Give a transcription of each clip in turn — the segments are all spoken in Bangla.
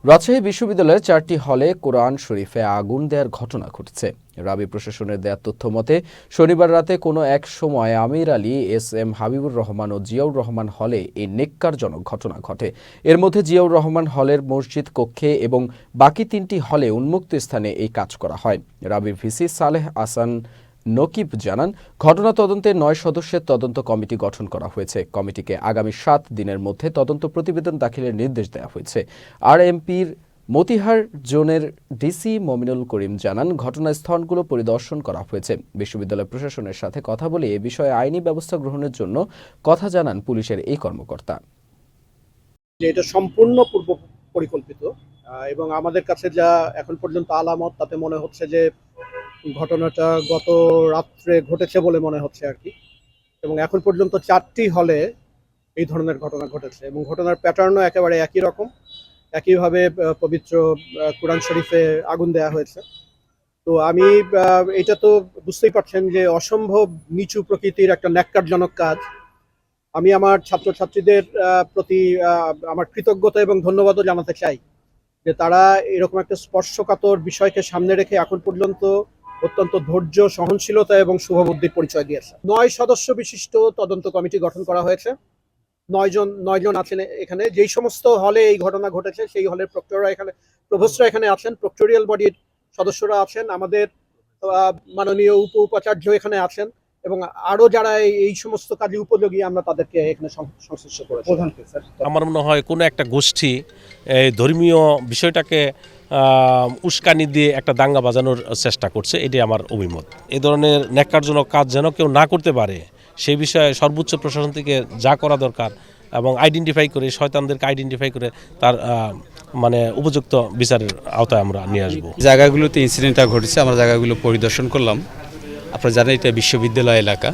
রাজশাহী বিশ্ববিদ্যালয়ের 4টি হলে কোরআন শরীফে আগুন দেওয়ার ঘটনা ঘটেছে। রাবি প্রশাসনের দেয়া তথ্য মতে শনিবার রাতে কোনো এক সময় আমির আলী, এস.এম. হাবিবুর রহমান ও জিয়াউর রহমান হলে এই নেক্কারজনক ঘটনা ঘটে। এর মধ্যে জিয়াউর রহমান হলের মসজিদ কক্ষে এবং বাকি 3টি হলে উন্মুক্ত স্থানে এই কাজ করা হয়। রাবির ভিসি সালেহ আহসান নকিব জানান, ঘটনা তদন্তে 9 সদস্যের তদন্ত কমিটি গঠন করা হয়েছে। কমিটিকে আগামী 7 দিনের মধ্যে তদন্ত প্রতিবেদন দাখিলের নির্দেশ দেওয়া হয়েছে। আরএমপির মতিহার জোনের ডিসি মমিনুল করিম জানান, ঘটনাস্থলগুলো পরিদর্শন করা হয়েছে। বিশ্ববিদ্যালয় প্রশাসনের সাথে কথা বলে এ বিষয়ে আইনি ব্যবস্থা গ্রহণের জন্য কথা জানান পুলিশের এই কর্মকর্তা। এটা সম্পূর্ণ পূর্ব পরিকল্পিত এবং আমাদের কাছে যা এখন পর্যন্ত আলামত, তাতে মনে হচ্ছে যে ঘটনাটা গত রাত্রে ঘটেছে বলে মনে হচ্ছে আর কি। এবং এখন পর্যন্ত 4টি হলে এই ধরনের ঘটনা ঘটেছে এবং ঘটনার প্যাটার্নও একেবারে একই রকম। একইভাবে পবিত্র কোরআন শরীফে আগুন দেওয়া হয়েছে। তো আমি এটা তো বুঝতেই পারছেন যে অসম্ভব নিচু প্রকৃতির একটা ন্যাক্কারজনক কাজ। আমি আমার ছাত্রছাত্রীদের প্রতি আমার কৃতজ্ঞতা এবং ধন্যবাদও জানাতে চাই যে তারা এরকম একটা স্পর্শকাতর বিষয়কে সামনে রেখে এখন পর্যন্ত অত্যন্ত ধৈর্য, সহনশীলতা এবং শুভবুদ্ধির পরিচয় দিয়েছে। 9 সদস্য বিশিষ্ট তদন্ত কমিটি গঠন করা হয়েছে। 9 জন আছেন এখানে। যেই সমস্ত হলে এই ঘটনা ঘটেছে সেই হলের প্রভোস্টরা এখানে আছেন, প্রক্টোরিয়াল বডির সদস্যরা আছেন, আমাদের মাননীয় উপাচার্য এখানে আছেন এবং আরো যারা এই সমস্ত কাজে উপযোগী আমরা তাদেরকে এখানে সংশ্লিষ্ট করেছি। আমার মনে হয় কোনো একটা গোষ্ঠী ধর্মীয় বিষয়টাকে উস্কানি দিয়ে একটা দাঙ্গা বাজানোর চেষ্টা করছে, এটি আমার অভিমত। এই ধরনের ন্যাক্কারজনক কাজ যেন কেউ না করতে পারে সেই বিষয়ে সর্বোচ্চ প্রশাসন থেকে যা করা দরকার এবং আইডেন্টিফাই করে, শয়তানদেরকে আইডেন্টিফাই করে তার উপযুক্ত বিচারের আওতায় আমরা নিয়ে আসবো। জায়গাগুলোতে ইনসিডেন্টটা ঘটেছে, আমরা জায়গাগুলো পরিদর্শন করলাম। আপনারা জানেন এটা বিশ্ববিদ্যালয় এলাকা।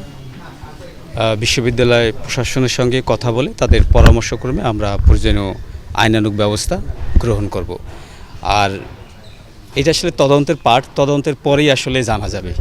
বিশ্ববিদ্যালয় প্রশাসনের সঙ্গে কথা বলে তাদের পরামর্শক্রমে আমরা প্রয়োজনীয় আইনানুগ ব্যবস্থা গ্রহণ করব। আর এটা আসলে তদন্তের পার্ট, তদন্তের পরেই আসলে জানা যাবে।